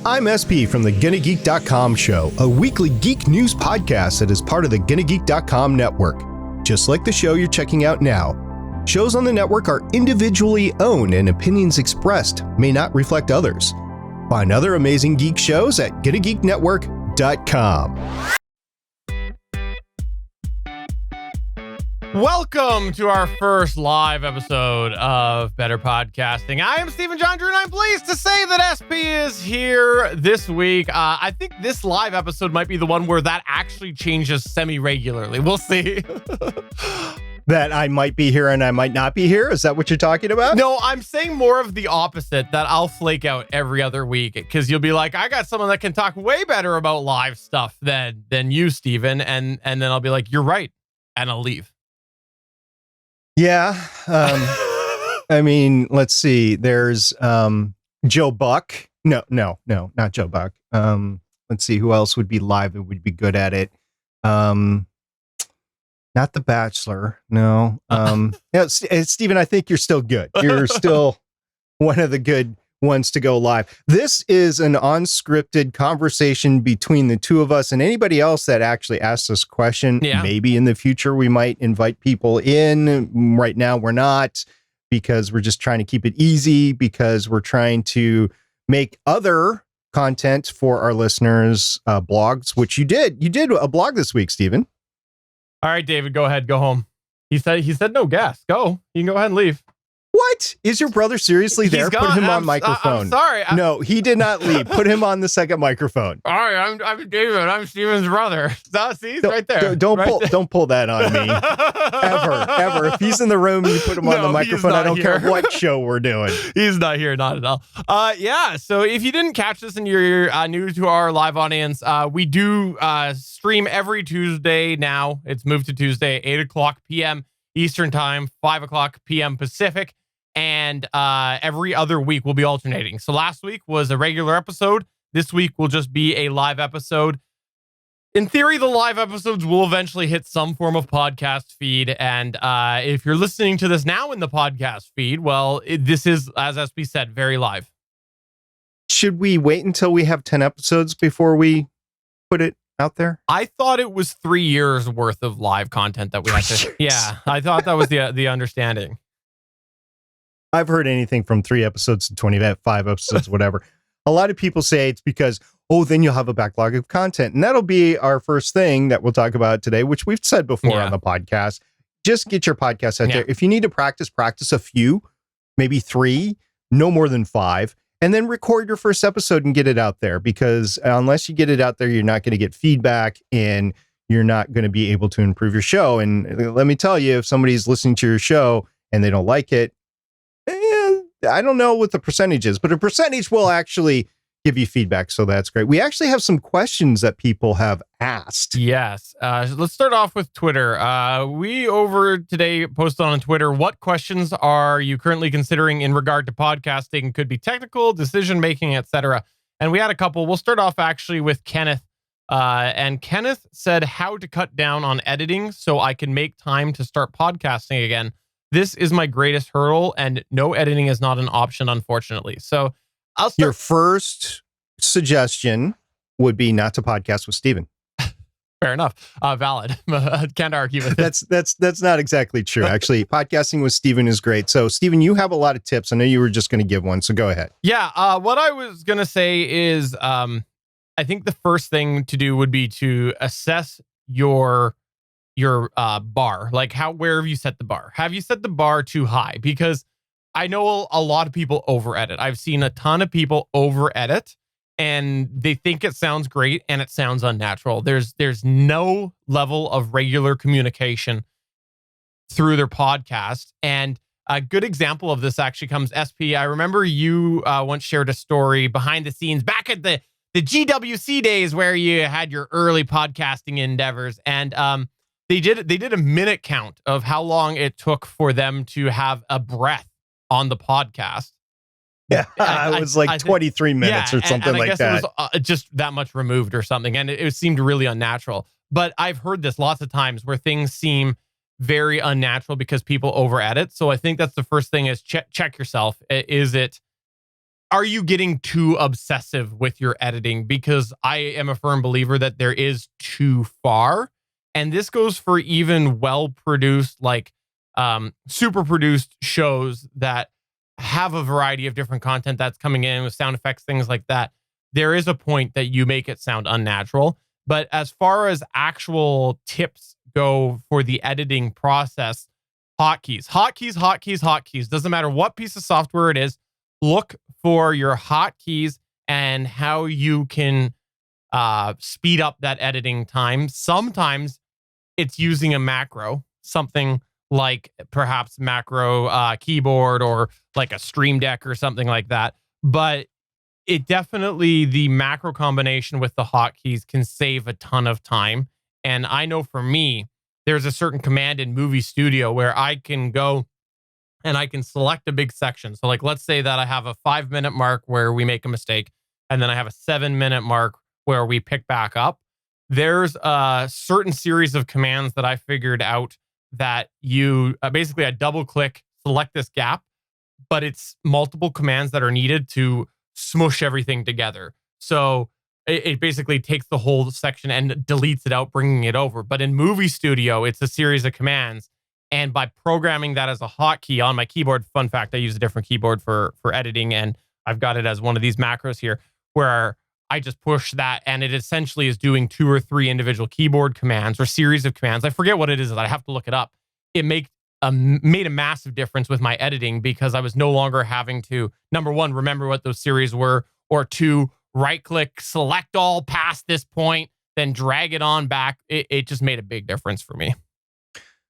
I'm SP from the GonnaGeek.com show, a weekly geek news podcast that is part of the GonnaGeek.com network. Just like the show you're checking out now, shows on the network are individually owned and opinions expressed may not reflect others. Find other amazing geek shows at GonnaGeekNetwork.com. Welcome to our first live episode of Better Podcasting. I am Stephen John Drew, and I'm pleased to say that SP is here this week. I think this live episode might be the one where that actually changes semi-regularly. We'll see. That I might be here and I might not be here? Is that what you're talking about? No, I'm saying more of the opposite, that I'll flake out every other week because you'll be like, I got someone that can talk way better about live stuff than you, Stephen. And then I'll be like, you're right. And I'll leave. Yeah. I mean, let's see. There's Joe Buck. No, not Joe Buck. Let's see who else would be live and would be good at it. Not The Bachelor. No. Yeah, Stephen, I think you're still good. You're still one of the good ones to go live. This is an unscripted conversation between the two of us and anybody else that actually asks us a question. Yeah. Maybe in the future we might invite people in. Right now we're not, because we're just trying to keep it easy, because we're trying to make other content for our listeners, blogs, which you did. You did a blog this week, Stephen. All right, David, go ahead. Go home. He said no gas. Go. You can go ahead and leave. What? Is your brother seriously there? Put him on microphone. I'm sorry. No, he did not leave. Put him on the second microphone. All right, I'm David. I'm Steven's brother. See, he's right there. Don't pull that on me. Ever. If he's in the room, you put him on the microphone. I don't care what show we're doing. He's not here, not at all. Yeah. So if you didn't catch this and you're new to our live audience, we do stream every Tuesday now. It's moved to Tuesday, 8:00 p.m. Eastern Time, 5:00 p.m. Pacific. And every other week we'll be alternating. So last week was a regular episode. This week will just be a live episode. In theory, the live episodes will eventually hit some form of podcast feed. And if you're listening to this now in the podcast feed, well, this is, as SP said, very live. Should we wait until we have 10 episodes before we put it out there? I thought it was 3 years worth of live content that we had to. Yeah, I thought that was the understanding. I've heard anything from 3 episodes to 25 episodes, whatever. A lot of people say it's because, then you'll have a backlog of content. And that'll be our first thing that we'll talk about today, which we've said before on the podcast. Just get your podcast out there. If you need to practice a few, maybe 3, no more than 5, and then record your first episode and get it out there. Because unless you get it out there, you're not going to get feedback and you're not going to be able to improve your show. And let me tell you, if somebody's listening to your show and they don't like it, I don't know what the percentage is, but a percentage will actually give you feedback. So that's great. We actually have some questions that people have asked. Yes. Let's start off with Twitter. We over today posted on Twitter, what questions are you currently considering in regard to podcasting? Could be technical, decision-making, etc. And we had a couple. We'll start off actually with Kenneth. And Kenneth said how to cut down on editing so I can make time to start podcasting again. This is my greatest hurdle, and no editing is not an option, unfortunately. So I'll start. Your first suggestion would be not to podcast with Stephen. Fair enough. Valid. Can't argue with it. That's not exactly true. Actually, podcasting with Stephen is great. So, Stephen, you have a lot of tips. I know you were just going to give one, so go ahead. Yeah. What I was going to say is I think the first thing to do would be to assess your bar. Like where have you set the bar? Have you set the bar too high? Because I know a lot of people over edit. I've seen a ton of people over edit and they think it sounds great and it sounds unnatural. There's no level of regular communication through their podcast. And a good example of this actually comes SP. I remember you once shared a story behind the scenes back at the GWC days where you had your early podcasting endeavors, and they did a minute count of how long it took for them to have a breath on the podcast. Yeah, it was like 23 minutes or something like that. It was just that much removed or something, and it seemed really unnatural. But I've heard this lots of times where things seem very unnatural because people over edit. So I think that's the first thing is check yourself. Is it are you getting too obsessive with your editing? Because I am a firm believer that there is too far. And this goes for even well-produced, like super produced shows that have a variety of different content that's coming in with sound effects, things like that. There is a point that you make it sound unnatural. But as far as actual tips go for the editing process, hotkeys, hotkeys, hotkeys, hotkeys. Doesn't matter what piece of software it is. Look for your hotkeys and how you can speed up that editing time. Sometimes it's using a macro, something like perhaps macro keyboard or like a Stream Deck or something like that. But it definitely, the macro combination with the hotkeys can save a ton of time. And I know for me, there's a certain command in Movie Studio where I can go and I can select a big section. So like, let's say that I have a 5-minute mark where we make a mistake, and then I have a 7-minute mark where we pick back up. There's a certain series of commands that I figured out that you basically I double click, select this gap, but it's multiple commands that are needed to smush everything together. So it basically takes the whole section and deletes it out, bringing it over. But in Movie Studio, it's a series of commands. And by programming that as a hotkey on my keyboard, fun fact, I use a different keyboard for editing, and I've got it as one of these macros here, where I just push that, and it essentially is doing 2 or 3 individual keyboard commands or series of commands. I forget what it is. I have to look it up. It made a massive difference with my editing because I was no longer having to, number one, remember what those series were, or 2, right click, select all past this point, then drag it on back. It just made a big difference for me.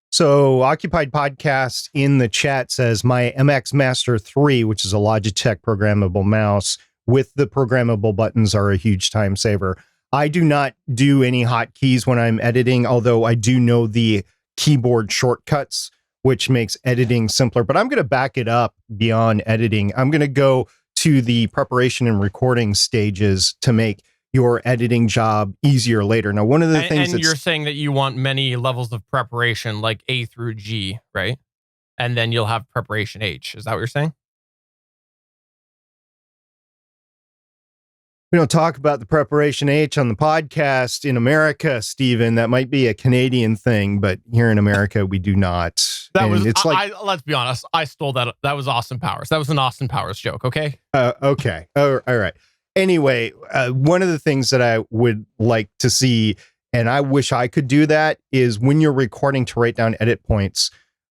So Occupied Podcast in the chat says my MX Master 3, which is a Logitech programmable mouse with the programmable buttons, are a huge time saver. I do not do any hotkeys when I'm editing, although I do know the keyboard shortcuts, which makes editing simpler. But I'm going to back it up beyond editing. I'm going to go to the preparation and recording stages to make your editing job easier later. Now, one of the things and you're saying that you want many levels of preparation, like A through G, right? And then you'll have preparation H. Is that what you're saying? We don't talk about the preparation H on the podcast in America, Stephen. That might be a Canadian thing, but here in America, we do not. That was, it's let's be honest, I stole that. That was Austin Powers. That was an Austin Powers joke, okay? Okay. All right. Anyway, one of the things that I would like to see, and I wish I could do that, is when you're recording to write down edit points,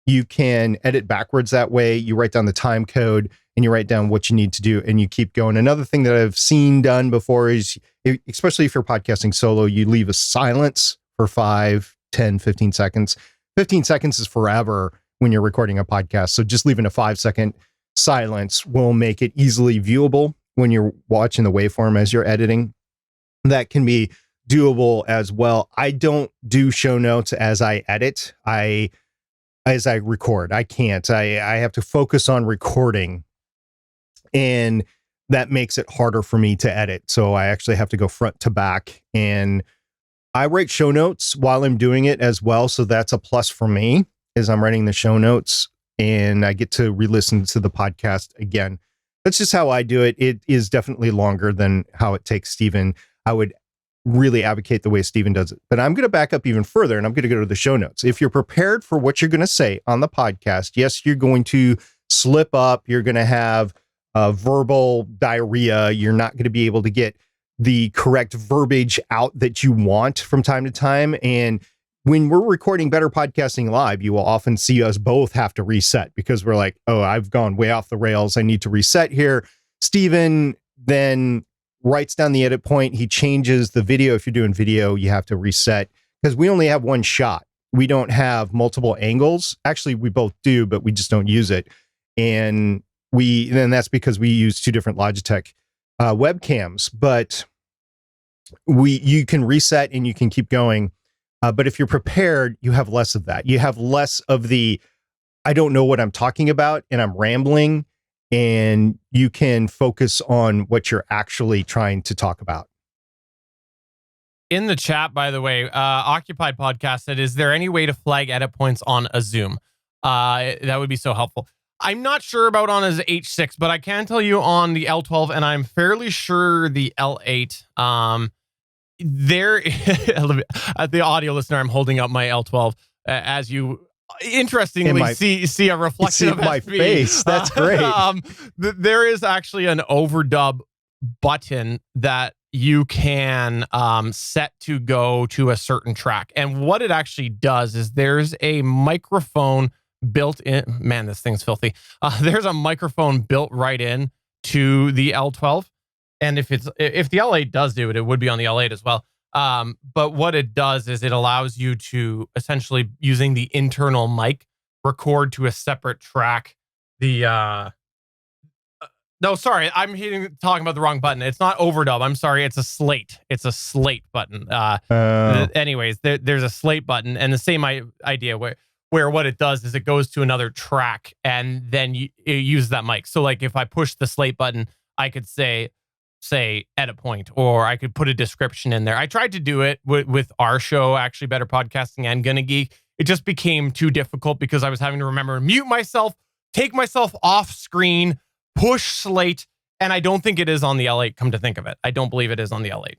you can edit backwards that way. You write down the time code and you write down what you need to do and you keep going. Another thing that I've seen done before is, especially if you're podcasting solo, you leave a silence for 5, 10, 15 seconds. 15 seconds is forever when you're recording a podcast. So just leaving a 5-second silence will make it easily viewable when you're watching the waveform as you're editing. That can be doable as well. I don't do show notes as I edit. As I record, I can't. I have to focus on recording, and that makes it harder for me to edit. So I actually have to go front to back, and I write show notes while I'm doing it as well. So that's a plus for me, is I'm writing the show notes and I get to re-listen to the podcast again. That's just how I do it. It is definitely longer than how it takes Stephen. I would really advocate the way Stephen does it. But I'm going to back up even further, and I'm going to go to the show notes. If you're prepared for what you're going to say on the podcast, yes, you're going to slip up. You're going to have verbal diarrhea. You're not going to be able to get the correct verbiage out that you want from time to time. And when we're recording Better Podcasting Live, you will often see us both have to reset because we're like, oh, I've gone way off the rails. I need to reset here. Stephen then writes down the edit point. He changes the video. If you're doing video, you have to reset because we only have one shot. We don't have multiple angles. Actually, we both do, but we just don't use it. And then that's because we use 2 different Logitech webcams. But you can reset and you can keep going. But if you're prepared, you have less of that. You have less of the, I don't know what I'm talking about and I'm rambling, and you can focus on what you're actually trying to talk about. In the chat, by the way, Occupied Podcast said, is there any way to flag edit points on a Zoom? That would be so helpful. I'm not sure about on his H6, but I can tell you on the L12, and I'm fairly sure the L8. There, at the audio listener, I'm holding up my L12 as you interestingly see a reflection of my SB. face. That's great. There is actually an overdub button that you can set to go to a certain track, and what it actually does is there's a microphone built in. Man, this thing's filthy. There's a microphone built right in to the L12, and if the L8 does do it, it would be on the L8 as well. But what it does is it allows you to essentially, using the internal mic, record to a separate track. No, sorry, talking about the wrong button. It's not overdub. I'm sorry, it's a slate. It's a slate button. Anyways, there's a slate button, and the same idea where what it does is it goes to another track, and then you use that mic. So like if I push the slate button, I could say edit point, or I could put a description in there. I tried to do it with our show, actually, Better Podcasting and Gonna Geek. It just became too difficult because I was having to remember to mute myself, take myself off screen, push slate, and I don't think it is on the L8, come to think of it. I don't believe it is on the L8.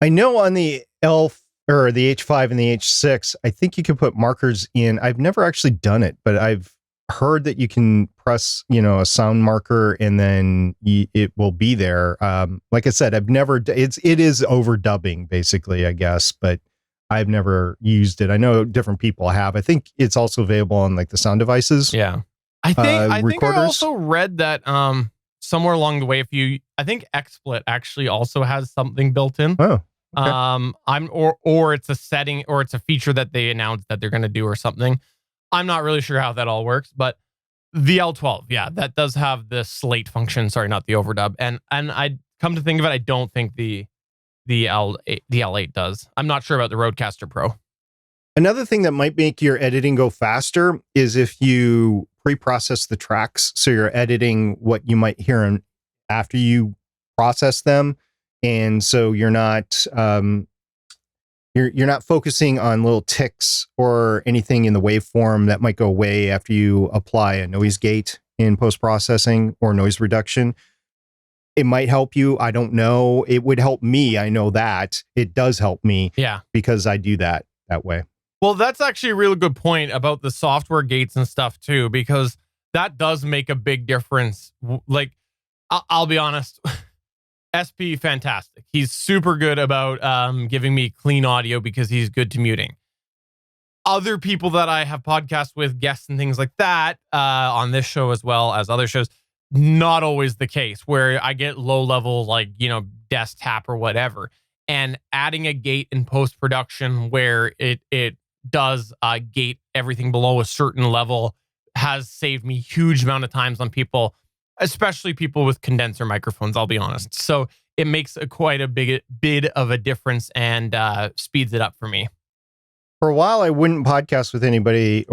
I know on the or the H5 and the H6, I think you can put markers in. I've never actually done it, but I've heard that you can press, a sound marker and then it will be there. Like I said, it is overdubbing basically, I guess, but I've never used it. I know different people have. I think it's also available on like the sound devices. Yeah. I think I also read that somewhere along the way, I think XSplit actually also has something built in. Oh. Okay. Or it's a setting, or it's a feature that they announced that they're going to do or something. I'm not really sure how that all works, but the L12, yeah, that does have the slate function. Sorry, not the overdub. And I come to think of it, I don't think the L8 does. I'm not sure about the Rodecaster Pro. Another thing that might make your editing go faster is if you pre-process the tracks, so you're editing what you might hear after you process them, and so you're not you're not focusing on little ticks or anything in the waveform that might go away after you apply a noise gate in post-processing or noise reduction. It might help you. I don't know. It would help me. I know that it does help me. Yeah, because I do that way. Well, that's actually a really good point about the software gates and stuff too, because that does make a big difference. Like, I'll be honest, SP, fantastic. He's super good about giving me clean audio because he's good to muting. Other people that I have podcasts with, guests and things like that, on this show as well as other shows, not always the case, where I get low level, like, desk tap or whatever. And adding a gate in post-production where it does gate everything below a certain level has saved me huge amount of times on people, especially people with condenser microphones, I'll be honest. So it makes quite a bit of a difference and speeds it up for me. For a while, I wouldn't podcast with anybody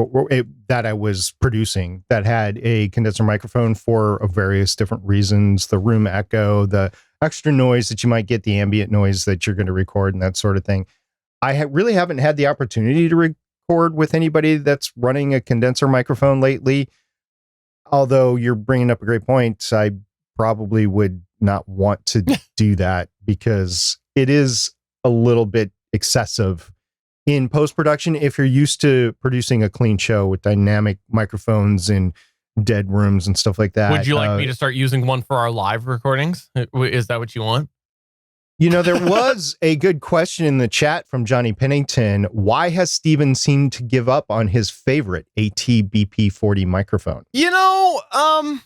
that I was producing that had a condenser microphone for various different reasons. The room echo, the extra noise that you might get, the ambient noise that you're going to record, and that sort of thing. I really haven't had the opportunity to record with anybody that's running a condenser microphone lately. Although you're bringing up a great point, I probably would not want to do that because it is a little bit excessive in post-production if you're used to producing a clean show with dynamic microphones in dead rooms and stuff like that. Would you like me to start using one for our live recordings? Is that what you want? There was a good question in the chat from Johnny Pennington. Why has Steven seemed to give up on his favorite AT BP-40 microphone? I don't know.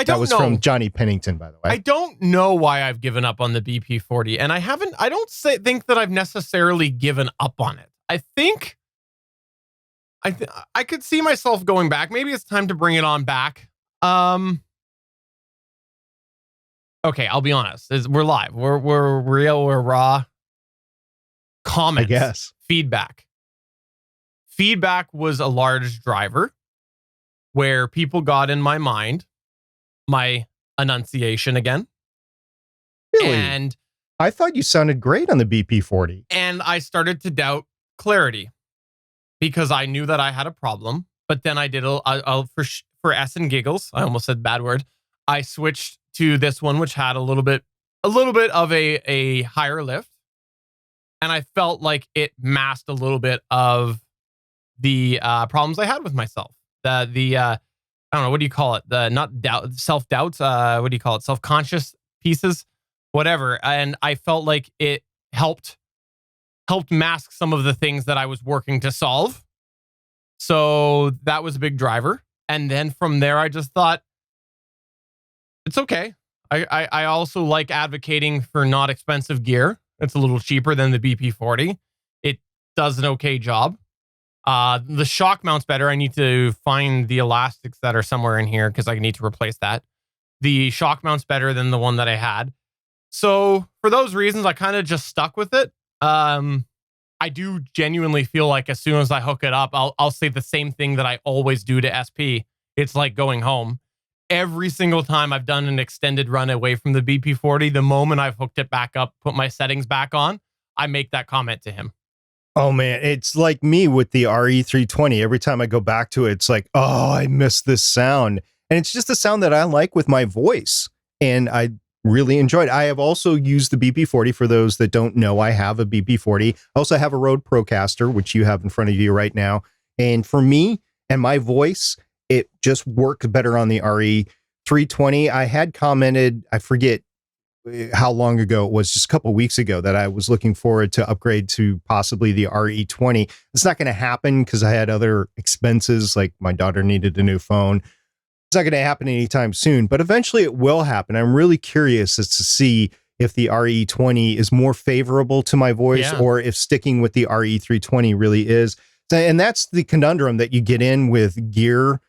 That was from Johnny Pennington, by the way. I don't know why I've given up on the BP-40, and I don't think that I've necessarily given up on it. I think I could see myself going back. Maybe it's time to bring it on back. Okay, I'll be honest. We're live. We're real. We're raw. Comments. I guess. Feedback. Feedback was a large driver where people got in my mind my enunciation again. Really? And I thought you sounded great on the BP-40. And I started to doubt clarity because I knew that I had a problem. But then I did for S and giggles, I almost said bad word, I switched to this one, which had a little bit of a higher lift. And I felt like it masked a little bit of the problems I had with myself. I don't know, what do you call it? The not doubt, self-doubts. What do you call it? Self-conscious pieces, whatever. And I felt like it helped mask some of the things that I was working to solve. So that was a big driver. And then from there, I just thought, it's okay. I also like advocating for not expensive gear. It's a little cheaper than the BP-40. It does an okay job. The shock mount's better. I need to find the elastics that are somewhere in here because I need to replace that. The shock mount's better than the one that I had. So for those reasons, I kind of just stuck with it. I do genuinely feel like as soon as I hook it up, I'll say the same thing that I always do to SP. It's like going home. Every single time I've done an extended run away from the BP-40, the moment I've hooked it back up, put my settings back on, I make that comment to him. Oh man, it's like me with the RE320. Every time I go back to it, it's like, oh, I miss this sound. And it's just a sound that I like with my voice. And I really enjoyed. I have also used the BP-40. For those that don't know, I have a BP-40. I also have a Rode Procaster, which you have in front of you right now. And for me and my voice, it just worked better on the RE320. I had commented, I forget how long ago it was, just a couple of weeks ago, that I was looking forward to upgrade to possibly the RE20. It's not going to happen because I had other expenses, like my daughter needed a new phone. It's not going to happen anytime soon, but eventually it will happen. I'm really curious as to see if the RE20 is more favorable to my voice or if sticking with the RE320 really is. And that's the conundrum that you get in with gear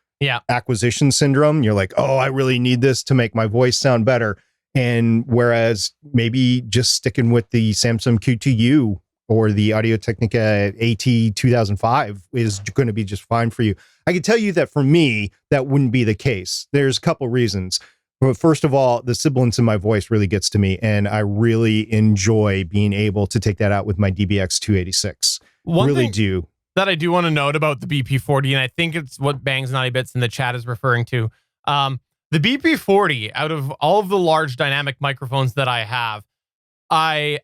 acquisition syndrome. You're like, oh, I really need this to make my voice sound better. And whereas maybe just sticking with the Samsung Q2U or the Audio-Technica AT2005 is going to be just fine for you. I can tell you that for me, that wouldn't be the case. There's a couple reasons. But first of all, the sibilance in my voice really gets to me, and I really enjoy being able to take that out with my DBX 286. Really do. That I do want to note about the BP-40, and I think it's what Bangs Naughty Bits in the chat is referring to. The BP-40, out of all of the large dynamic microphones that I have, I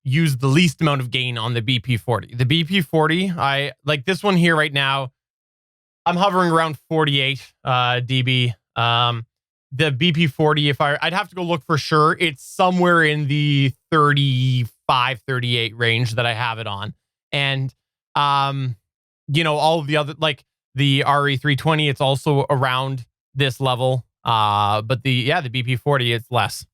use the least amount of gain on the BP-40. The BP-40, I like this one here right now. I'm hovering around 48 dB. The BP-40, I'd have to go look for sure. It's somewhere in the 35, 38 range that I have it on. And all of the other, like the RE320, it's also around this level. But the BP-40, it's less.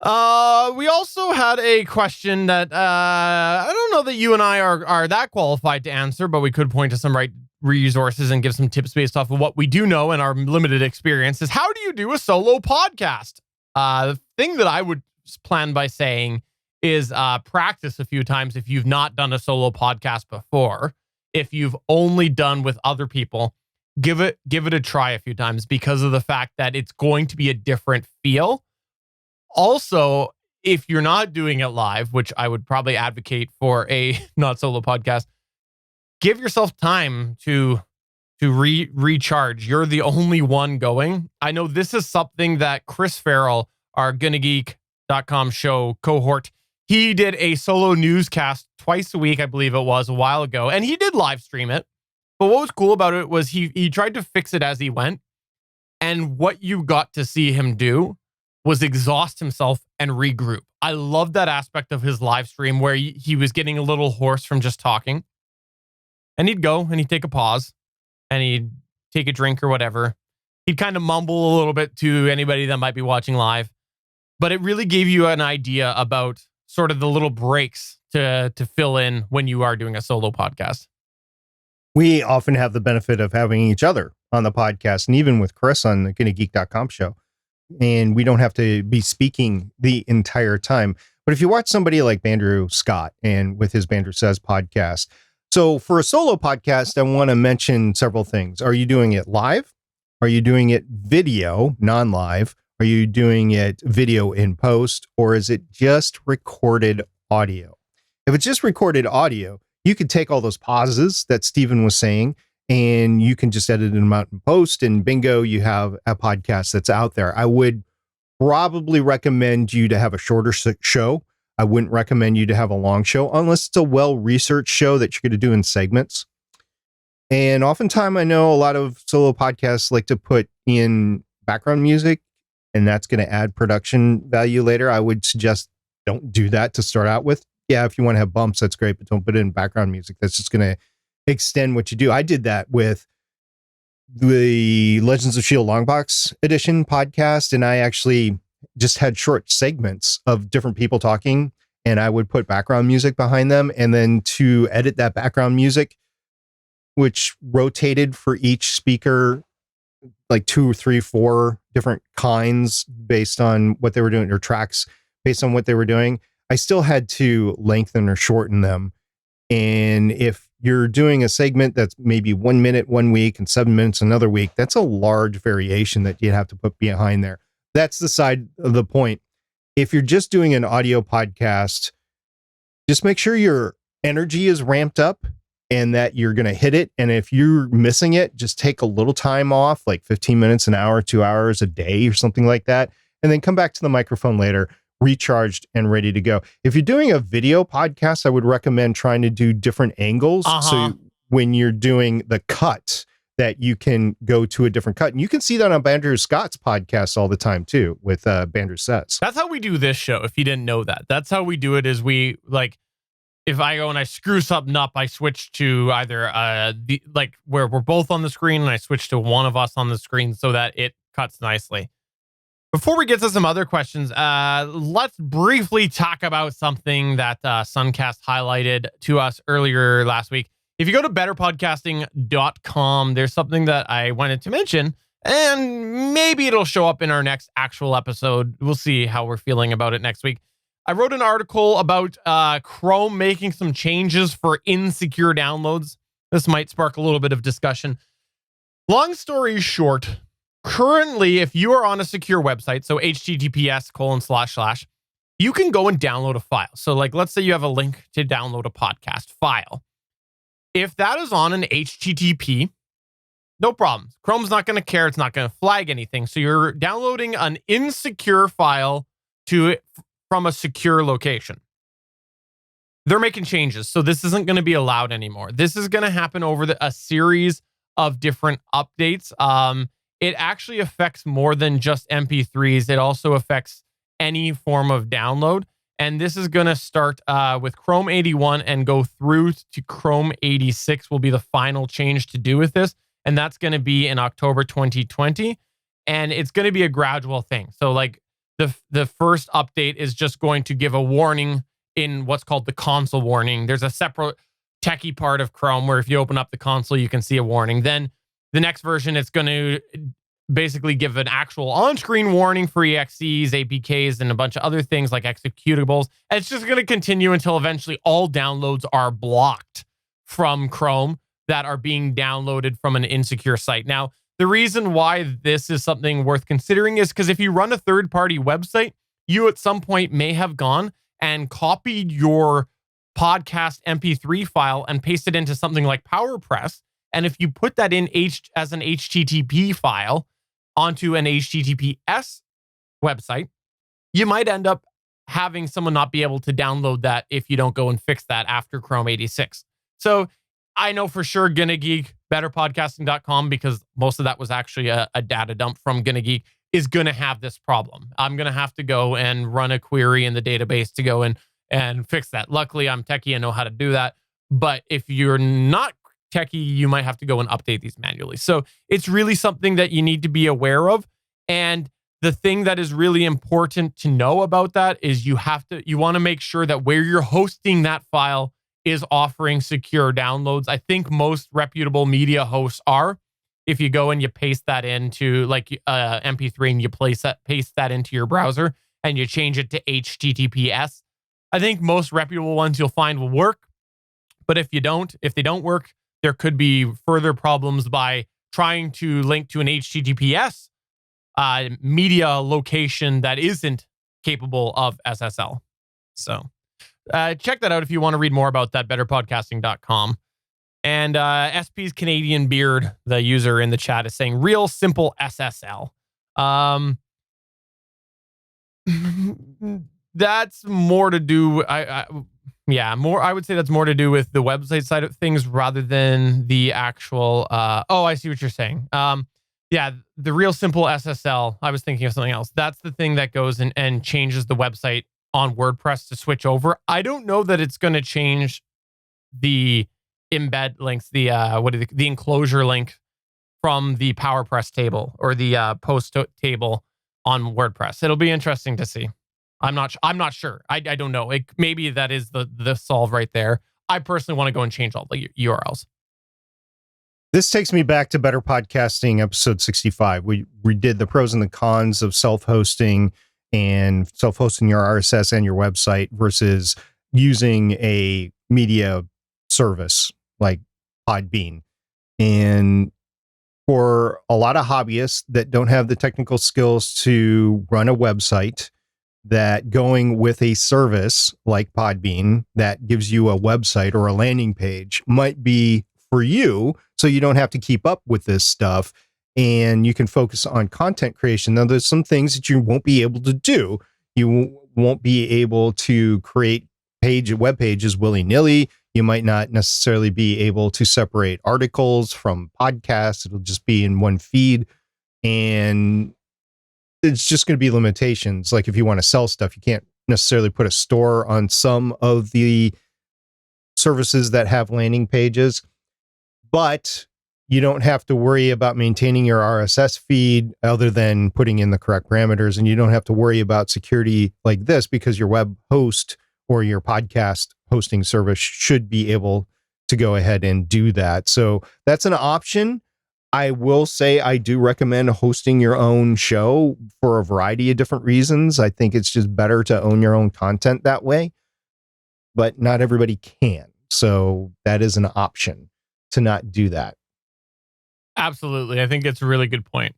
We also had a question that I don't know that you and I are that qualified to answer, but we could point to some resources and give some tips based off of what we do know and our limited experience. Is how do you do a solo podcast? The thing that I would plan by saying is practice a few times if you've not done a solo podcast before. If you've only done with other people, give it a try a few times because of the fact that it's going to be a different feel. Also, if you're not doing it live, which I would probably advocate for a not solo podcast, give yourself time to recharge. You're the only one going. I know this is something that Chris Farrell, our GonnaGeek.com show cohort, he did a solo newscast twice a week, I believe it was, a while ago, and he did live stream it. But what was cool about it was he tried to fix it as he went, and what you got to see him do was exhaust himself and regroup. I love that aspect of his live stream where he was getting a little hoarse from just talking. And he'd go and he'd take a pause and he'd take a drink or whatever. He'd kind of mumble a little bit to anybody that might be watching live. But it really gave you an idea about sort of the little breaks to fill in when you are doing a solo podcast. We often have the benefit of having each other on the podcast, and even with Chris on the GonnaGeek.com show. And we don't have to be speaking the entire time. But if you watch somebody like Bandrew Scott and with his Bandrew Says podcast, so for a solo podcast, I want to mention several things. Are you doing it live? Are you doing it video, non-live? Are you doing it video in post? Or is it just recorded audio? If it's just recorded audio, you could take all those pauses that Stephen was saying and you can just edit them out in post, and bingo, you have a podcast that's out there. I would probably recommend you to have a shorter show. I wouldn't recommend you to have a long show unless it's a well-researched show that you're going to do in segments. And oftentimes I know a lot of solo podcasts like to put in background music, and that's going to add production value later. I would suggest don't do that to start out with. Yeah, if you want to have bumps, that's great, but don't put in background music. That's just going to extend what you do. I did that with the Legends of S.H.I.E.L.D. Longbox Edition podcast, and I actually just had short segments of different people talking, and I would put background music behind them, and then to edit that background music, which rotated for each speaker, like 2 or 3, 4 different kinds based on what they were doing, or tracks based on what they were doing. I still had to lengthen or shorten them. And if you're doing a segment that's maybe 1 minute 1 week and 7 minutes another week, that's a large variation that you'd have to put behind there. That's the side of the point. If you're just doing an audio podcast, just make sure your energy is ramped up and that you're going to hit it. And if you're missing it, just take a little time off, like 15 minutes, an hour, 2 hours a day or something like that. And then come back to the microphone later, recharged and ready to go. If you're doing a video podcast, I would recommend trying to do different angles. So when you're doing the cut, that you can go to a different cut. And you can see that on Bandrew Scott's podcast all the time too, with Bandrew Says. That's how we do this show, if you didn't know that. That's how we do it, is we, like, if I go and I screw something up, I switch to either where we're both on the screen, and I switch to one of us on the screen so that it cuts nicely. Before we get to some other questions, let's briefly talk about something that Suncast highlighted to us earlier last week. If you go to betterpodcasting.com, there's something that I wanted to mention, and maybe it'll show up in our next actual episode. We'll see how we're feeling about it next week. I wrote an article about Chrome making some changes for insecure downloads. This might spark a little bit of discussion. Long story short, currently, if you are on a secure website, so https:// you can go and download a file. So like, let's say you have a link to download a podcast file. If that is on an HTTP, no problem. Chrome's not going to care. It's not going to flag anything. So you're downloading an insecure file from a secure location. They're making changes. So this isn't going to be allowed anymore. This is going to happen over a series of different updates. It actually affects more than just MP3s. It also affects any form of download. And this is going to start with Chrome 81 and go through to Chrome 86 will be the final change to do with this. And that's going to be in October 2020. And it's going to be a gradual thing. So like the first update is just going to give a warning in what's called the console warning. There's a separate techie part of Chrome where if you open up the console, you can see a warning. Then the next version, it's going to basically give an actual on-screen warning for EXEs, APKs, and a bunch of other things like executables. And it's just going to continue until eventually all downloads are blocked from Chrome that are being downloaded from an insecure site. Now, the reason why this is something worth considering is because if you run a third-party website, you at some point may have gone and copied your podcast MP3 file and pasted into something like PowerPress. And if you put that in as an HTTP file onto an HTTPS website, you might end up having someone not be able to download that if you don't go and fix that after Chrome 86. So I know for sure Gonna Geek, betterpodcasting.com, because most of that was actually a data dump from Gonna Geek, is going to have this problem. I'm going to have to go and run a query in the database to go and fix that. Luckily, I'm techie and know how to do that. But if you're not techie, you might have to go and update these manually. So it's really something that you need to be aware of. And the thing that is really important to know about that is you want to make sure that where you're hosting that file is offering secure downloads. I think most reputable media hosts are. If you go and you paste that into like MP3 and you paste that into your browser and you change it to HTTPS, I think most reputable ones you'll find will work. But if they don't work, there could be further problems by trying to link to an HTTPS media location that isn't capable of SSL. So check that out if you want to read more about that, betterpodcasting.com. And SP's Canadian Beard, the user in the chat, is saying real simple SSL. That's more to do. I would say that's more to do with the website side of things rather than the actual. I see what you're saying. The real simple SSL. I was thinking of something else. That's the thing that goes and changes the website on WordPress to switch over. I don't know that it's going to change the embed links, the enclosure link from the PowerPress table or the post table on WordPress. It'll be interesting to see. I'm not sure. I don't know. Maybe that is the solve right there. I personally want to go and change all the URLs. This takes me back to Better Podcasting episode 65. We did the pros and the cons of self-hosting and self-hosting your RSS and your website versus using a media service like Podbean. And for a lot of hobbyists that don't have the technical skills to run a website, that going with a service like Podbean that gives you a website or a landing page might be for you, so you don't have to keep up with this stuff and you can focus on content creation. Now, there's some things that you won't be able to do. You won't be able to create web pages willy-nilly. You might not necessarily be able to separate articles from podcasts. It'll just be in one feed. And it's just going to be limitations. Like if you want to sell stuff, you can't necessarily put a store on some of the services that have landing pages. But you don't have to worry about maintaining your RSS feed other than putting in the correct parameters. And you don't have to worry about security like this because your web host or your podcast hosting service should be able to go ahead and do that. So that's an option. I will say I do recommend hosting your own show for a variety of different reasons. I think it's just better to own your own content that way, but not everybody can. So that is an option to not do that. Absolutely. I think it's a really good point.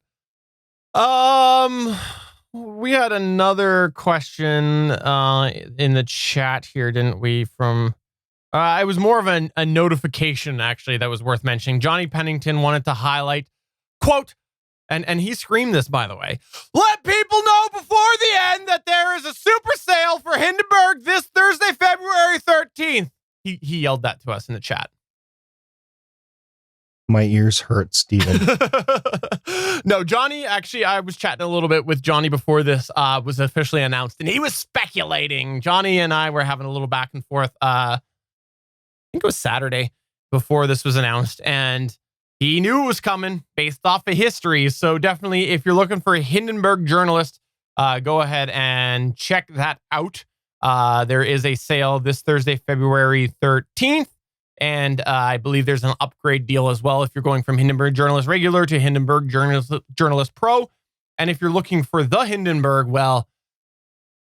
We had another question in the chat here, didn't we? From it was more of a notification, actually, that was worth mentioning. Johnny Pennington wanted to highlight, quote, and he screamed this, by the way, "Let people know before the end that there is a super sale for Hindenburg this Thursday, February 13th. He yelled that to us in the chat. My ears hurt, Steven. No, Johnny, actually, I was chatting a little bit with Johnny before this was officially announced, and he was speculating. Johnny and I were having a little back and forth. I think it was Saturday before this was announced, and he knew it was coming based off of history. So definitely, if you're looking for a Hindenburg journalist, go ahead and check that out. There is a sale this Thursday, February 13th. And I believe there's an upgrade deal as well if you're going from Hindenburg Journalist Regular to Hindenburg Journalist Pro. And if you're looking for the Hindenburg, well,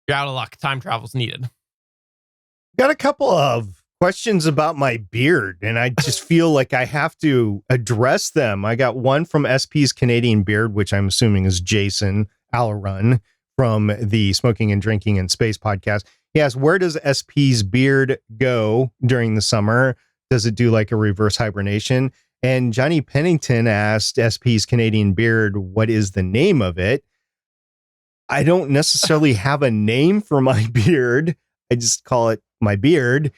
you're out of luck. Time travel's needed. Got a couple of questions about my beard, and I just feel like I have to address them. I got one from SP's Canadian Beard, which I'm assuming is Jason Allarun from the Smoking and Drinking and Space podcast. He asked, where does SP's beard go during the summer? Does it do like a reverse hibernation? And Johnny Pennington asked SP's Canadian Beard, what is the name of it? I don't necessarily have a name for my beard. I just call it my beard.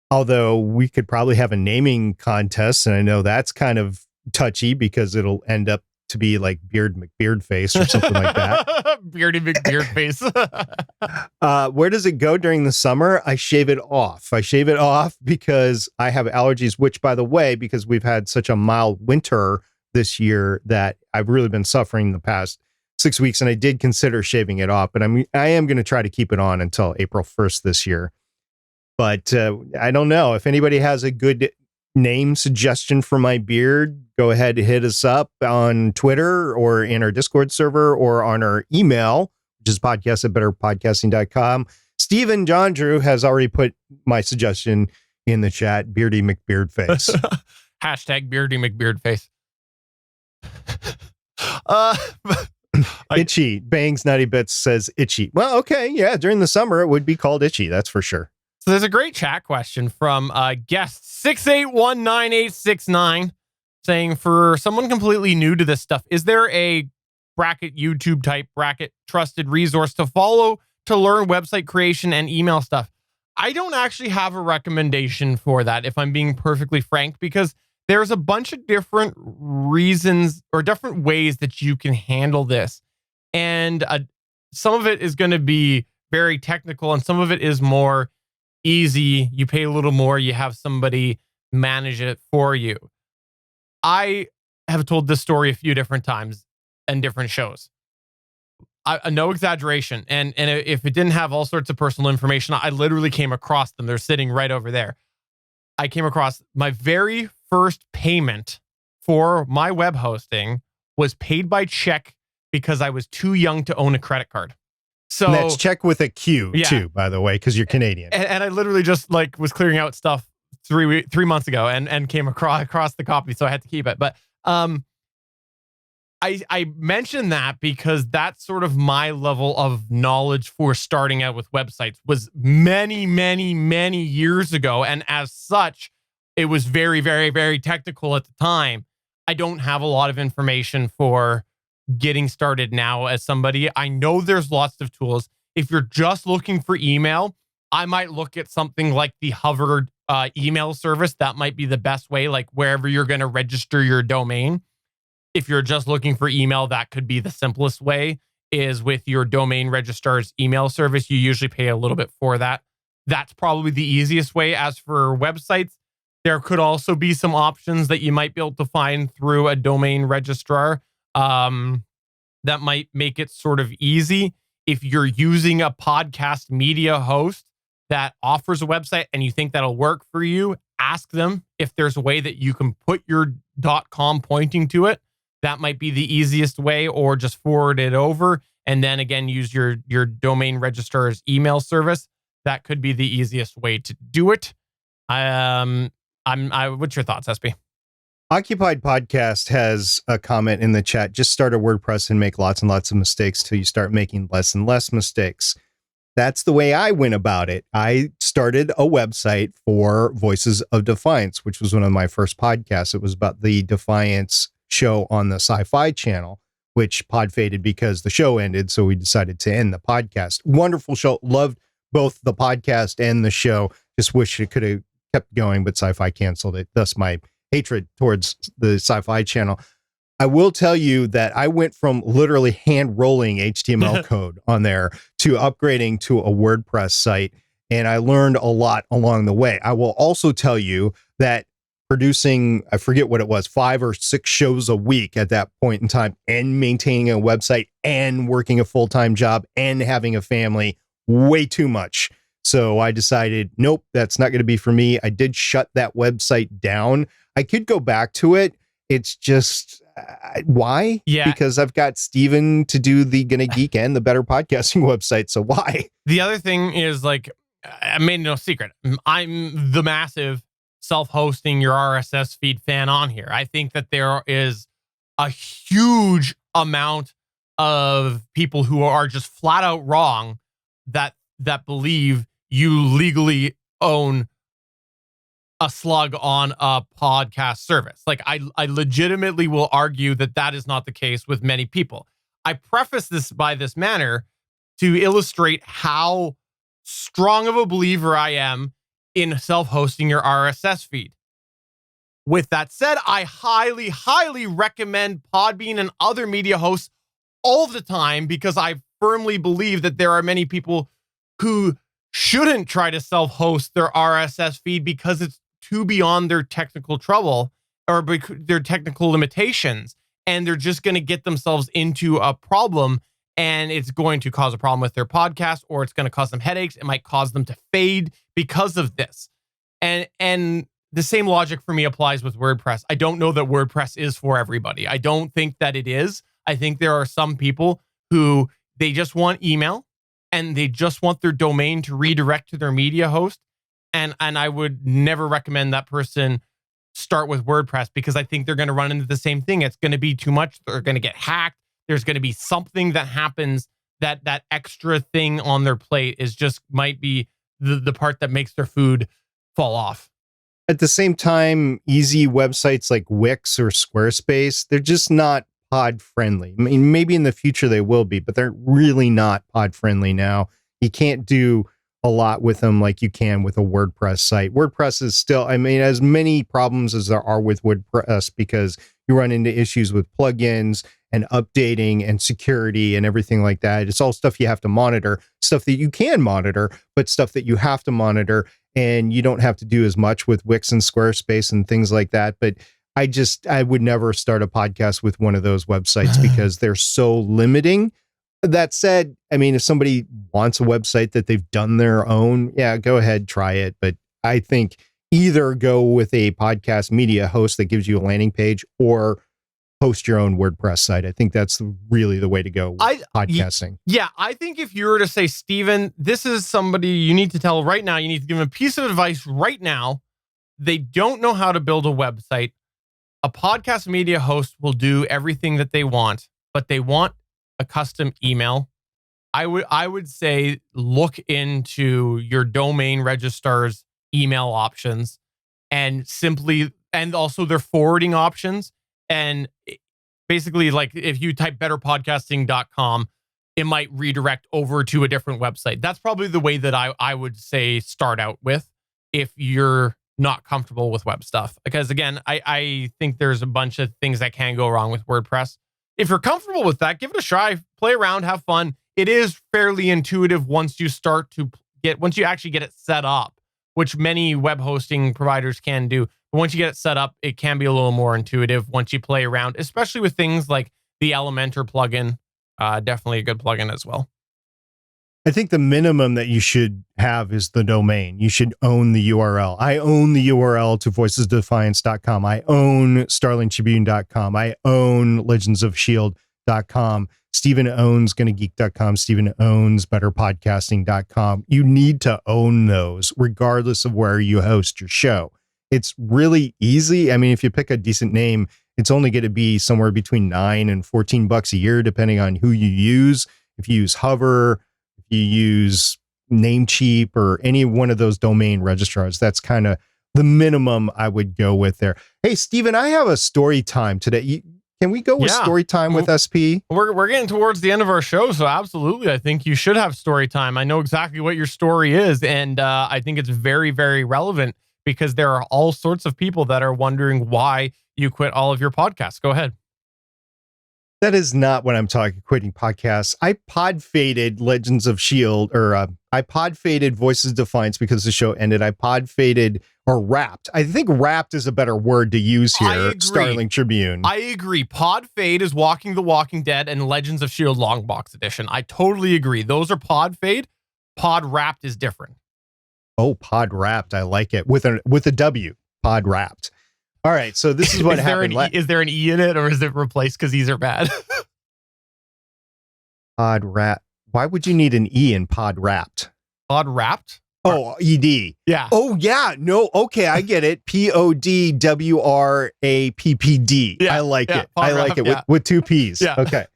Although we could probably have a naming contest. And I know that's kind of touchy because it'll end up to be like Beard McBeardface or something like that. Beardy McBeardface. Where does it go during the summer? I shave it off. I shave it off because I have allergies, which, by the way, because we've had such a mild winter this year that I've really been suffering the past 6 weeks, and I did consider shaving it off, but I am going to try to keep it on until April 1st this year. But I don't know if anybody has a good name suggestion for my beard. Go ahead and hit us up on Twitter or in our Discord server or on our email, which is podcast@betterpodcasting.com. Steven John Drew has already put my suggestion in the chat, Beardy McBeardface. Hashtag Beardy McBeardface. Itchy. Bangs Nutty Bits says itchy. Well, okay. Yeah. During the summer, it would be called itchy. That's for sure. So there's a great chat question from guest 6819869 saying, for someone completely new to this stuff, is there a bracket YouTube type bracket trusted resource to follow to learn website creation and email stuff? I don't actually have a recommendation for that, if I'm being perfectly frank, because there's a bunch of different reasons or different ways that you can handle this. And some of it is going to be very technical and some of it is more easy. You pay a little more, you have somebody manage it for you. I have told this story a few different times and different shows. No exaggeration. And if it didn't have all sorts of personal information, I literally came across them. They're sitting right over there. I came across my very first payment for my web hosting was paid by check because I was too young to own a credit card. So and that's check with a Q too, by the way, because you're Canadian. And I literally just was clearing out stuff 3 months ago and came across the copy, so I had to keep it. But I mentioned that because that's sort of my level of knowledge for starting out with websites was many, many, many years ago. And as such, it was very, very, very technical at the time. I don't have a lot of information for getting started now as somebody. I know there's lots of tools. If you're just looking for email, I might look at something like the Hover email service. That might be the best way, like wherever you're going to register your domain. If you're just looking for email, that could be the simplest way, is with your domain registrar's email service. You usually pay a little bit for that. That's probably the easiest way. As for websites, there could also be some options that you might be able to find through a domain registrar that might make it sort of easy. If you're using a podcast media host that offers a website and you think that'll work for you, ask them if there's a way that you can put your .com pointing to it. That might be the easiest way, or just forward it over and then again use your domain registrar's email service. That could be the easiest way to do it. What's your thoughts, SP? Occupied Podcast has a comment in the chat. Just start a WordPress and make lots and lots of mistakes till you start making less and less mistakes. That's the way I went about it. I started a website for Voices of Defiance, which was one of my first podcasts. It was about the Defiance show on the Sci-Fi Channel, which pod faded because the show ended. So we decided to end the podcast. Wonderful show. Loved both the podcast and the show. Just wish it could have kept going, but Sci-Fi canceled it. Thus my hatred towards the Sci-Fi Channel. I will tell you that I went from literally hand rolling HTML code on there to upgrading to a WordPress site. And I learned a lot along the way. I will also tell you that producing, I forget what it was, 5 or 6 shows a week at that point in time, and maintaining a website and working a full-time job and having a family, way too much. So I decided, nope, that's not going to be for me. I did shut that website down. I could go back to it. It's just, why? Yeah. Because I've got Steven to do the Gonna Geek and the Better Podcasting website. So why? The other thing is, like, I made no secret, I'm the massive self-hosting your RSS feed fan on here. I think that there is a huge amount of people who are just flat out wrong that believe you legally own a slug on a podcast service. Like, I legitimately will argue that is not the case with many people. I preface this by this manner to illustrate how strong of a believer I am in self-hosting your RSS feed. With that said, I highly, highly recommend Podbean and other media hosts all the time, because I firmly believe that there are many people who shouldn't try to self-host their RSS feed because it's too beyond their technical trouble or their technical limitations, and they're just going to get themselves into a problem, and it's going to cause a problem with their podcast, or it's going to cause them headaches. It might cause them to fade because of this. And the same logic for me applies with WordPress. I don't know that WordPress is for everybody. I don't think that it is. I think there are some people who they just want email and they just want their domain to redirect to their media host. And I would never recommend that person start with WordPress, because I think they're going to run into the same thing. It's going to be too much. They're going to get hacked. There's going to be something that happens, that extra thing on their plate is just might be the part that makes their food fall off. At the same time, easy websites like Wix or Squarespace, they're just not pod friendly. I mean, maybe in the future they will be, but they're really not pod friendly now. You can't do a lot with them like you can with a WordPress site. WordPress is still, I mean, as many problems as there are with WordPress, because you run into issues with plugins and updating and security and everything like that. It's all stuff you have to monitor, stuff that you can monitor, but stuff that you have to monitor, and you don't have to do as much with Wix and Squarespace and things like that. But I would never start a podcast with one of those websites because they're so limiting. That said, I mean, if somebody wants a website that they've done their own, yeah, go ahead, try it. But I think either go with a podcast media host that gives you a landing page, or host your own WordPress site. I think that's really the way to go with podcasting. Yeah, I think if you were to say, Steven, this is somebody you need to tell right now, you need to give them a piece of advice right now. They don't know how to build a website. A podcast media host will do everything that they want, but they want a custom email. I would say look into your domain registrar's email options, and also their forwarding options. And basically, like if you type betterpodcasting.com, it might redirect over to a different website. That's probably the way that I would say start out with if you're not comfortable with web stuff. Because again, I think there's a bunch of things that can go wrong with WordPress. If you're comfortable with that, give it a try, play around, have fun. It is fairly intuitive once you actually get it set up, which many web hosting providers can do. But once you get it set up, it can be a little more intuitive once you play around, especially with things like the Elementor plugin. Definitely a good plugin as well. I think the minimum that you should have is the domain. You should own the URL. I own the URL to voicesdefiance.com. I own starlingtribune.com. I own legendsofshield.com. Steven owns gonnageek.com. Steven owns betterpodcasting.com. You need to own those regardless of where you host your show. It's really easy. I mean, if you pick a decent name, it's only going to be somewhere between $9 and $14 a year, depending on who you use. If you use Hover, if you use Namecheap, or any one of those domain registrars, that's kind of the minimum I would go with there. Hey, Steven, I have a story time today. Can we go with story time with SP? We're getting towards the end of our show, so absolutely. I think you should have story time. I know exactly what your story is, and I think it's very, very relevant, because there are all sorts of people that are wondering why you quit all of your podcasts. Go ahead. That is not what I'm talking, quitting podcasts. I pod faded Legends of S.H.I.E.L.D., or I pod faded Voices of Defiance because the show ended. I pod faded, or wrapped. I think wrapped is a better word to use here. Starling Tribune. I agree. Pod fade is Walking the Walking Dead and Legends of S.H.I.E.L.D. Long Box Edition. I totally agree. Those are pod fade. Pod wrapped is different. Oh, pod wrapped. I like it. With a W. Pod wrapped. All right. So this is what happened. Is there an E in it, or is it replaced because E's are bad? Pod wrapped. Why would you need an E in pod wrapped? Pod wrapped? Oh, ED. Yeah. Oh, yeah. No. Okay. I get it. PODWRAPPD. Yeah, I like it. I like it with two P's. Yeah. Okay.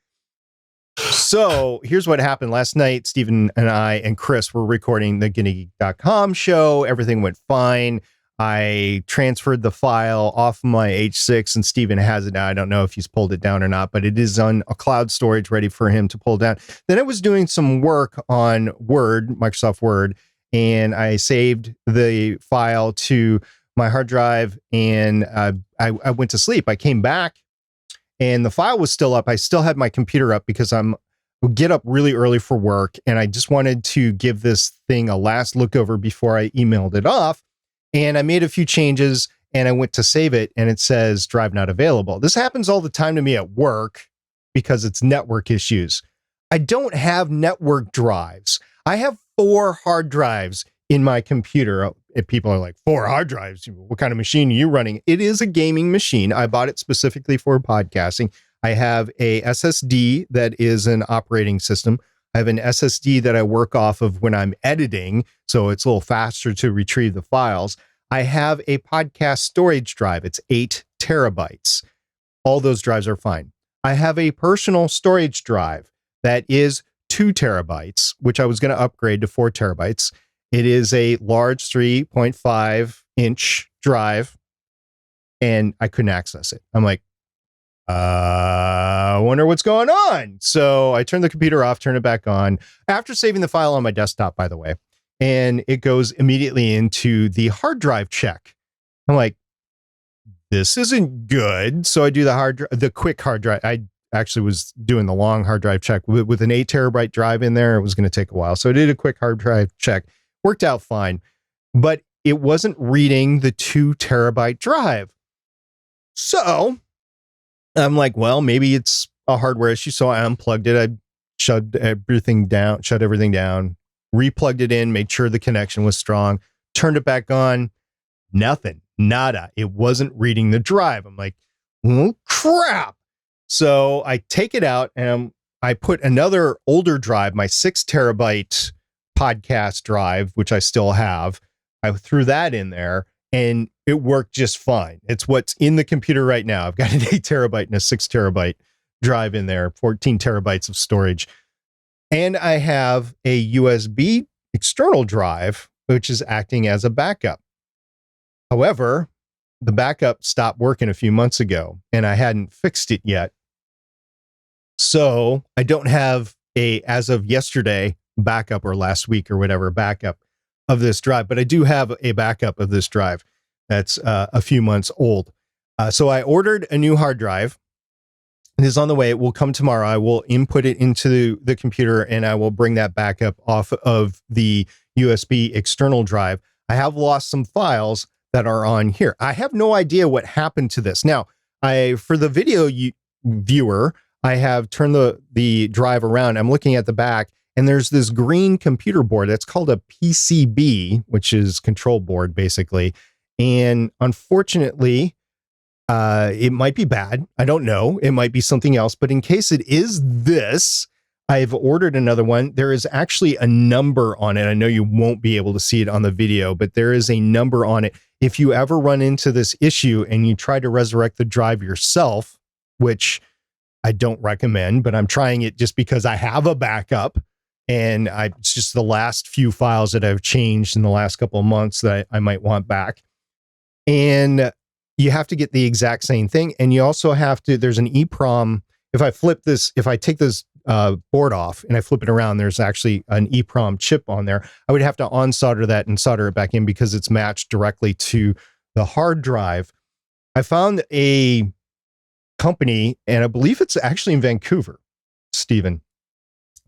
So here's what happened last night. Stephen and I and Chris were recording the gonnageek.com show. Everything went fine. I transferred the file off my H6, and Stephen has it now. I don't know if he's pulled it down or not, but it is on a cloud storage ready for him to pull down. Then I was doing some work on Word, Microsoft Word, and I saved the file to my hard drive, and I went to sleep. I came back, and the file was still up. I still had my computer up because I get up really early for work, and I just wanted to give this thing a last look over before I emailed it off. And I made a few changes, and I went to save it, and it says drive not available. This happens all the time to me at work because it's network issues. I don't have network drives. I have 4 hard drives in my computer. If people are like, 4 hard drives? What kind of machine are you running? It is a gaming machine. I bought it specifically for podcasting. I have a SSD that is an operating system. I have an SSD that I work off of when I'm editing, so it's a little faster to retrieve the files. I have a podcast storage drive. It's 8 terabytes. All those drives are fine. I have a personal storage drive that is 2 terabytes, which I was going to upgrade to 4 terabytes. It is a large 3.5-inch drive, and I couldn't access it. I'm like, I wonder what's going on. So I turned the computer off, turn it back on after saving the file on my desktop, by the way, and it goes immediately into the hard drive check. I'm like, this isn't good. So I do the quick hard drive. I actually was doing the long hard drive check with an 8 terabyte drive in there. It was going to take a while. So I did a quick hard drive check, worked out fine, but it wasn't reading the 2 terabyte drive. So I'm like, well, maybe it's a hardware issue. So I unplugged it. I shut everything down, replugged it in, made sure the connection was strong, turned it back on. Nothing, nada. It wasn't reading the drive. I'm like, oh, crap. So I take it out and I put another older drive, my 6 terabyte podcast drive, which I still have. I threw that in there and it worked just fine. It's what's in the computer right now. I've got an 8 terabyte and a 6 terabyte drive in there, 14 terabytes of storage. And I have a USB external drive, which is acting as a backup. However, the backup stopped working a few months ago and I hadn't fixed it yet. So I don't have as of yesterday, backup, or last week or whatever, backup of this drive, but I do have a backup of this drive that's a few months old. So I ordered a new hard drive. It is on the way. It will come tomorrow. I will input it into the computer and I will bring that backup off of the USB external drive. I have lost some files that are on here. I have no idea what happened to this. Now, for the video viewer, I have turned the drive around. I'm looking at the back and there's this green computer board that's called a PCB, which is control board basically. And unfortunately, it might be bad. I don't know. It might be something else, but in case it is this, I've ordered another one. There is actually a number on it. I know you won't be able to see it on the video, but there is a number on it. If you ever run into this issue and you try to resurrect the drive yourself, which I don't recommend, but I'm trying it just because I have a backup and it's just the last few files that I've changed in the last couple of months that I might want back. And you have to get the exact same thing. And you also have to, there's an EEPROM. If I take this board off and I flip it around, there's actually an EEPROM chip on there. I would have to unsolder that and solder it back in because it's matched directly to the hard drive. I found a company, and I believe it's actually in Vancouver, Stephen,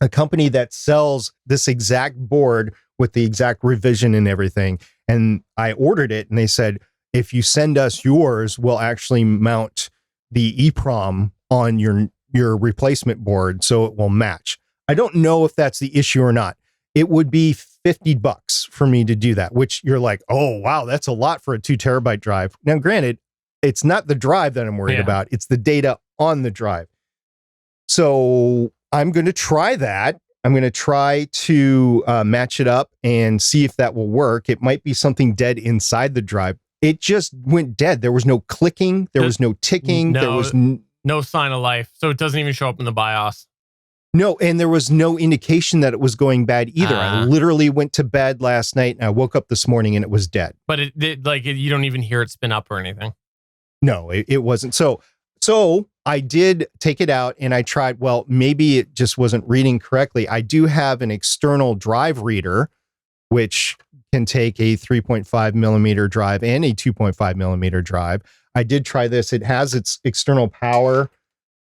a company that sells this exact board with the exact revision and everything. And I ordered it and they said, if you send us yours, we'll actually mount the EEPROM on your replacement board so it will match. I don't know if that's the issue or not. It would be $50 for me to do that, which you're like, oh, wow, that's a lot for a 2 terabyte drive. Now, granted, it's not the drive that I'm worried about. It's the data on the drive. So I'm going to try that. I'm going to try to match it up and see if that will work. It might be something dead inside the drive. It just went dead. There was no clicking. There was no ticking. There was no sign of life. So it doesn't even show up in the BIOS. No, and there was no indication that it was going bad either. I literally went to bed last night and I woke up this morning and it was dead. But you don't even hear it spin up or anything. No, it wasn't. So I did take it out and I tried, well, maybe it just wasn't reading correctly. I do have an external drive reader, which can take a 3.5 millimeter drive and a 2.5 millimeter drive. I did try this. It has its external power,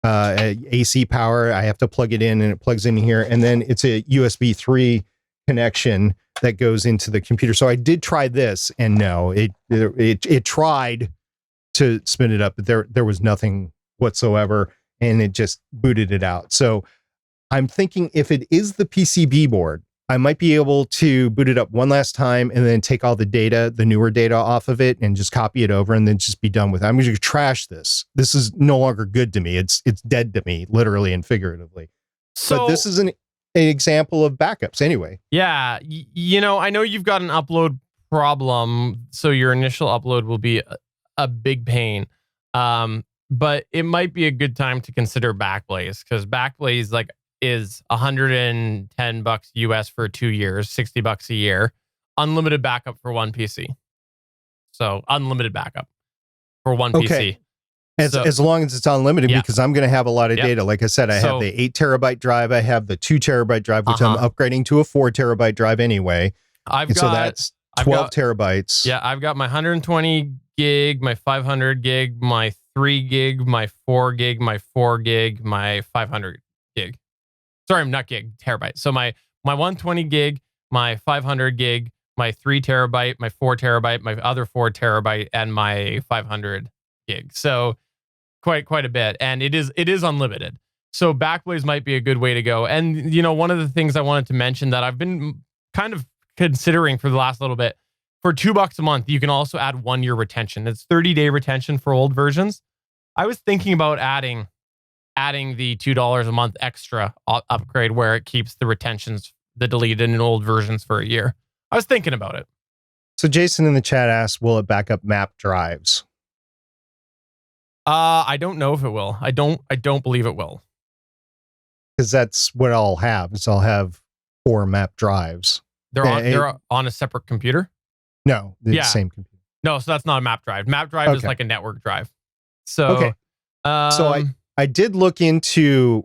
AC power. I have to plug it in and it plugs in here. And then it's a USB 3 connection that goes into the computer. So I did try this and no, it tried to spin it up, but there was nothing whatsoever and it just booted it out. So I'm thinking if it is the PCB board, I might be able to boot it up one last time and then take all the data, the newer data off of it and just copy it over and then just be done with it. I'm going to trash this. This is no longer good to me. It's dead to me, literally and figuratively. So, but this is an example of backups anyway. Yeah. I know you've got an upload problem. So your initial upload will be a big pain. But it might be a good time to consider Backblaze because Backblaze is $110 US for 2 years, $60 a year. unlimited backup for one PC. So unlimited backup for one Okay. PC. As long as it's unlimited, Yeah. because I'm going to have a lot of Yep. data. Like I said, I have the 8 terabyte drive. I have the 2 terabyte drive, which I'm upgrading to a 4 terabyte drive anyway. So that's 12 terabytes. Yeah, I've got my 120 gig, my 500 gig, my 3 gig, my 4 gig, my 4 gig, my 500 gig. Sorry, not gig, terabyte. So my 120 gig, my 500 gig, my 3 terabyte, my 4 terabyte, my other 4 terabyte, and my 500 gig. So quite a bit, and it is unlimited. So Backblaze might be a good way to go. And one of the things I wanted to mention that I've been kind of considering for the last little bit, for $2 a month, you can also add 1 year retention. It's 30-day retention for old versions. I was thinking about adding the $2 a month extra upgrade where it keeps the retentions, the deleted and old versions for a year. I was thinking about it. So Jason in the chat asked, will it back up map drives? I don't know if it will. I don't believe it will. Because that's what I'll have. Is I'll have 4 map drives. They're on a separate computer? No, the same computer. No, so that's not a map drive. Map drive is like a network drive. So so I did look into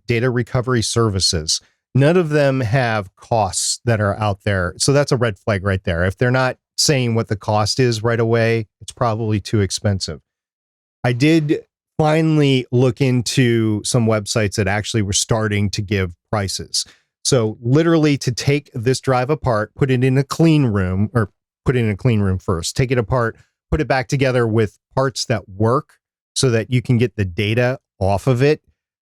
data recovery services. None of them have costs that are out there. So that's a red flag right there. If they're not saying what the cost is right away, it's probably too expensive. I did finally look into some websites that actually were starting to give prices. So literally to take this drive apart, put it in a clean room, or put it in a clean room first, take it apart, put it back together with parts that work so that you can get the data off of it.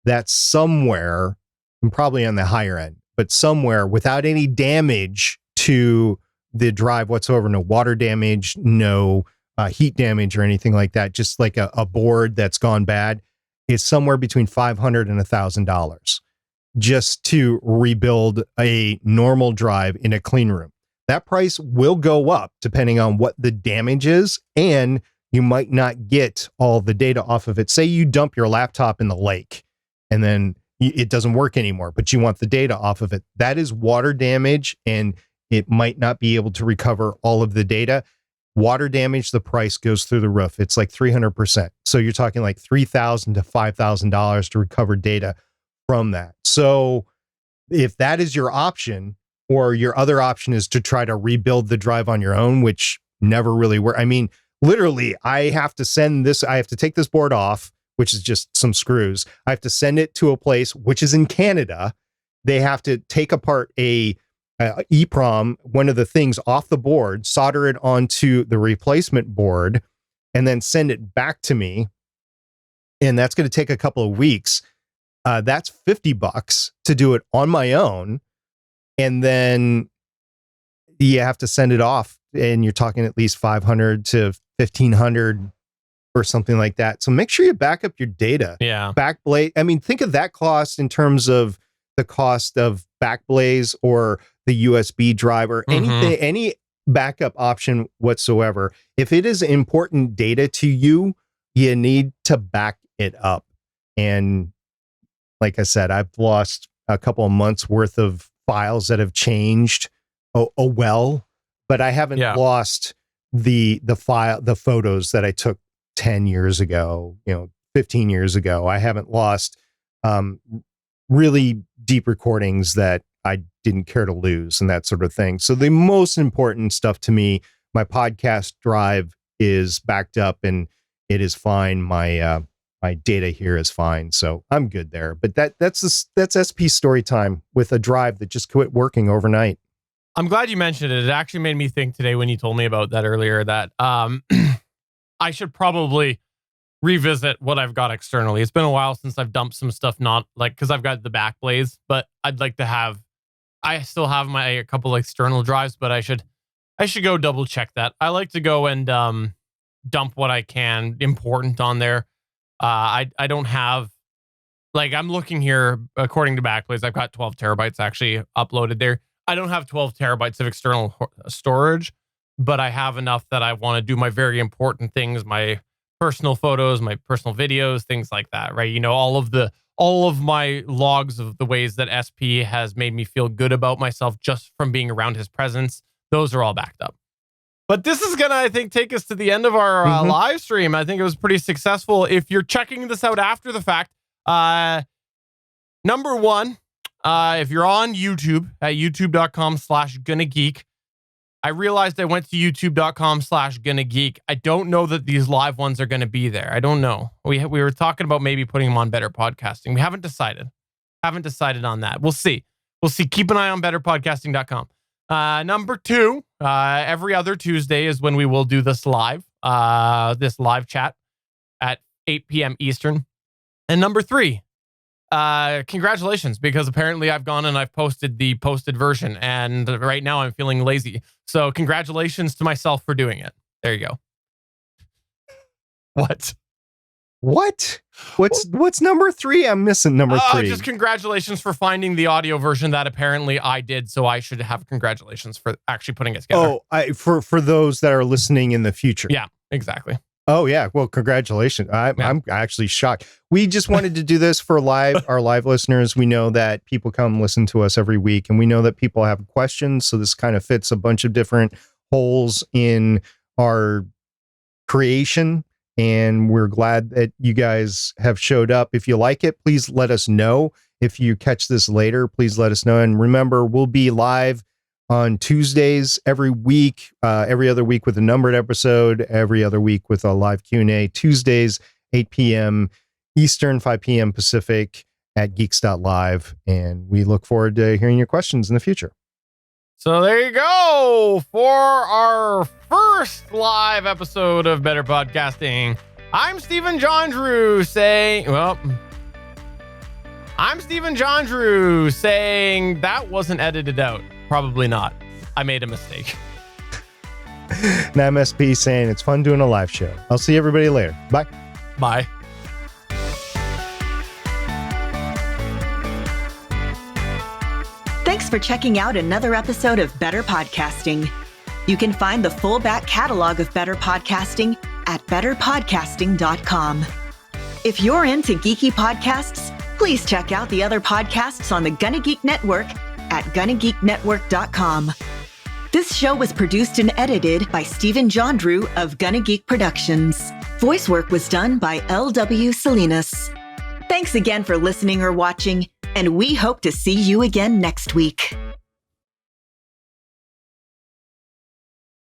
That's somewhere, and probably on the higher end, but somewhere without any damage to the drive whatsoever, no water damage, no heat damage or anything like that, just like a board that's gone bad, is somewhere between $500 and $1,000 just to rebuild a normal drive in a clean room. That price will go up depending on what the damage is, and you might not get all the data off of it. Say you dump your laptop in the lake and then it doesn't work anymore, but you want the data off of it. That is water damage, and it might not be able to recover all of the data. Water damage, the price goes through the roof. It's like 300%. So you're talking like $3,000 to $5,000 to recover data from that. So if that is your option, or your other option is to try to rebuild the drive on your own, which never really works. I mean, literally, I have to take this board off, which is just some screws. I have to send it to a place, which is in Canada. They have to take apart a EEPROM, one of the things off the board, solder it onto the replacement board, and then send it back to me. And that's going to take a couple of weeks. That's $50 to do it on my own. And then you have to send it off, and you're talking at least $500 to $1,500 or something like that. So make sure you back up your data. Yeah. Backblaze. I mean, think of that cost in terms of the cost of Backblaze or the USB driver, anything, any backup option whatsoever. If it is important data to you, you need to back it up. And like I said, I've lost a couple of months worth of files that have changed. But I haven't lost the photos that I took 10 years ago, 15 years ago. I haven't lost really deep recordings that I didn't care to lose and that sort of thing. So the most important stuff to me, my podcast drive is backed up and it is fine. My data here is fine. So I'm good there. But that's SP story time with a drive that just quit working overnight. I'm glad you mentioned it. It actually made me think today when you told me about that earlier that I should probably revisit what I've got externally. It's been a while since I've dumped some stuff, not like, because I've got the Backblaze, but I'd like to have, I still have a couple external drives, but I should go double check that. I like to go and dump what I can important on there. I don't have, like, I'm looking here, according to Backblaze, I've got 12 terabytes actually uploaded there. I don't have 12 terabytes of external storage, but I have enough that I want to do my very important things, my personal photos, my personal videos, things like that, right? All of my logs of the ways that SP has made me feel good about myself just from being around his presence, Those are all backed up. But this is going to, I think, take us to the end of our live stream. I think it was pretty successful. If you're checking this out after the fact, number one, if you're on YouTube at youtube.com/GonnaGeek, I realized I went to youtube.com/GonnaGeek. I don't know that these live ones are going to be there. I don't know. We were talking about maybe putting them on Better Podcasting. We haven't decided. Haven't decided on that. We'll see. Keep an eye on betterpodcasting.com. Number two, every other Tuesday is when we will do this live chat at 8 p.m. Eastern. And number three, congratulations, because apparently I've gone and I've posted the posted version, and right now I'm feeling lazy. So congratulations to myself for doing it. There you go. What? What's number three? I'm missing number three. Just congratulations for finding the audio version that apparently I did. So I should have congratulations for actually putting it together. Oh, for those that are listening in the future. Yeah, exactly. Oh yeah. Well, congratulations. I'm actually shocked. We just wanted to do this for our live listeners. We know that people come listen to us every week, and we know that people have questions. So this kind of fits a bunch of different holes in our creation. And we're glad that you guys have showed up. If you like it, please let us know. If you catch this later, please let us know. And remember, we'll be live on Tuesdays every week, every other week with a numbered episode, every other week with a live Q&A. Tuesdays, 8 p.m. Eastern, 5 p.m. Pacific at geeks.live. And we look forward to hearing your questions in the future. So there you go for our first live episode of Better Podcasting. I'm Stephen John Drew saying that wasn't edited out. Probably not. I made a mistake. And MSP saying it's fun doing a live show. I'll see everybody later. Bye. Bye. Thanks for checking out another episode of Better Podcasting. You can find the full back catalog of Better Podcasting at betterpodcasting.com. If you're into geeky podcasts, please check out the other podcasts on the Gonna Geek Network at GonnaGeekNetwork.com. This show was produced and edited by Stephen John Drew of Gonna Geek Productions. Voice work was done by L.W. Salinas. Thanks again for listening or watching, and we hope to see you again next week.